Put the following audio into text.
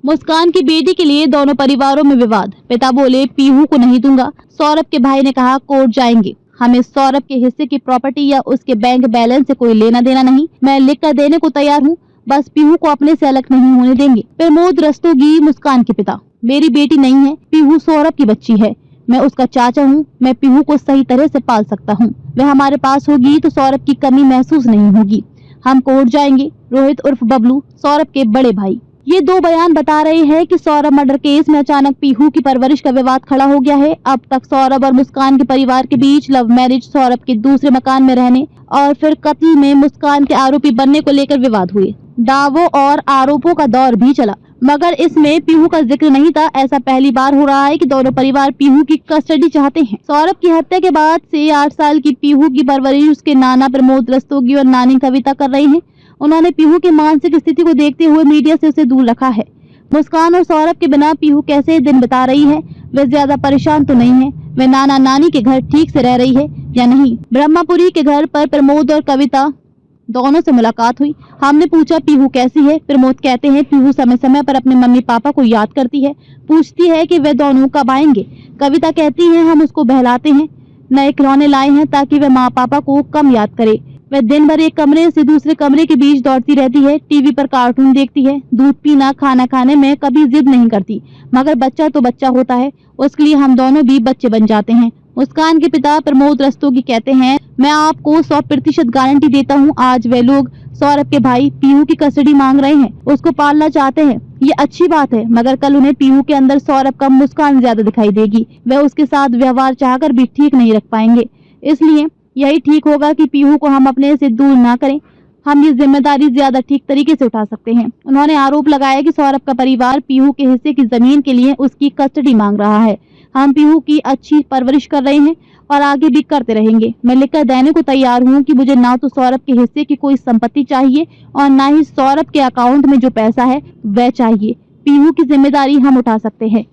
मुस्कान की बेटी के लिए दोनों परिवारों में विवाद। पिता बोले पीहू को नहीं दूंगा। सौरभ के भाई ने कहा कोर्ट जाएंगे। हमें सौरभ के हिस्से की प्रॉपर्टी या उसके बैंक बैलेंस से कोई लेना देना नहीं। मैं लिख कर देने को तैयार हूँ, बस पीहू को अपने से अलग नहीं होने देंगे। प्रमोद रस्तोगी मुस्कान के पिता। मेरी बेटी नहीं है, पीहू सौरभ की बच्ची है। मैं उसका चाचा हूँ। मैं पीहू को सही तरह से पाल सकता हूँ। वह हमारे पास होगी तो सौरभ की कमी महसूस नहीं होगी। हम कोर्ट जाएंगे। रोहित उर्फ बबलू, सौरभ के बड़े भाई। ये दो बयान बता रहे हैं कि सौरभ मर्डर केस में अचानक पीहू की परवरिश का विवाद खड़ा हो गया है। अब तक सौरभ और मुस्कान के परिवार के बीच लव मैरिज, सौरभ के दूसरे मकान में रहने और फिर कत्ल में मुस्कान के आरोपी बनने को लेकर विवाद हुए। दावों और आरोपों का दौर भी चला, मगर इसमें पीहू का जिक्र नहीं था। ऐसा पहली बार हो रहा है कि दोनों परिवार पीहू की कस्टडी चाहते हैं। सौरभ की हत्या के बाद से 8 साल की पीहू की परवरिश उसके नाना प्रमोद रस्तोगी और नानी कविता कर रहे हैं। उन्होंने पीहू की मानसिक स्थिति को देखते हुए मीडिया से उसे दूर रखा है। मुस्कान और सौरभ के बिना पीहू कैसे दिन बिता रही है? वे ज्यादा परेशान तो नहीं है? वे नाना नानी के घर ठीक से रह रही है या नहीं? ब्रह्मपुरी के घर पर प्रमोद और कविता दोनों से मुलाकात हुई। हमने पूछा पीहू कैसी है? प्रमोद कहते हैं पीहू समय समय पर अपने मम्मी पापा को याद करती है, पूछती है कि वे दोनों कब आएंगे। कविता कहती है हम उसको बहलाते हैं, नए खिलौने लाए हैं ताकि वह माँ पापा को कम याद करे। वह दिन भर एक कमरे से दूसरे कमरे के बीच दौड़ती रहती है, टीवी पर कार्टून देखती है, दूध पीना, खाना खाने में कभी जिद नहीं करती। मगर बच्चा तो बच्चा होता है, उसके लिए हम दोनों भी बच्चे बन जाते हैं। मुस्कान के पिता प्रमोद रस्तोगी कहते हैं मैं आपको 100% गारंटी देता हूँ, आज वे लोग सौरभ के भाई पीहू की कस्टडी मांग रहे हैं, उसको पालना चाहते हैं। ये अच्छी बात है, मगर कल उन्हें पीहू के अंदर सौरभ का मुस्कान ज्यादा दिखाई देगी। वे उसके साथ व्यवहार चाहकर भी ठीक नहीं रख पाएंगे। इसलिए यही ठीक होगा कि पीहू को हम अपने से दूर ना करें। हम ये जिम्मेदारी ज्यादा ठीक तरीके से उठा सकते हैं। उन्होंने आरोप लगाया कि सौरभ का परिवार पीहू के हिस्से की जमीन के लिए उसकी कस्टडी मांग रहा है। हम पीहू की अच्छी परवरिश कर रहे हैं और आगे भी करते रहेंगे। मैं लिखकर देने को तैयार हूँ कि मुझे ना तो सौरभ के हिस्से की कोई संपत्ति चाहिए और ना ही सौरभ के अकाउंट में जो पैसा है वह चाहिए। पीहू की जिम्मेदारी हम उठा सकते हैं।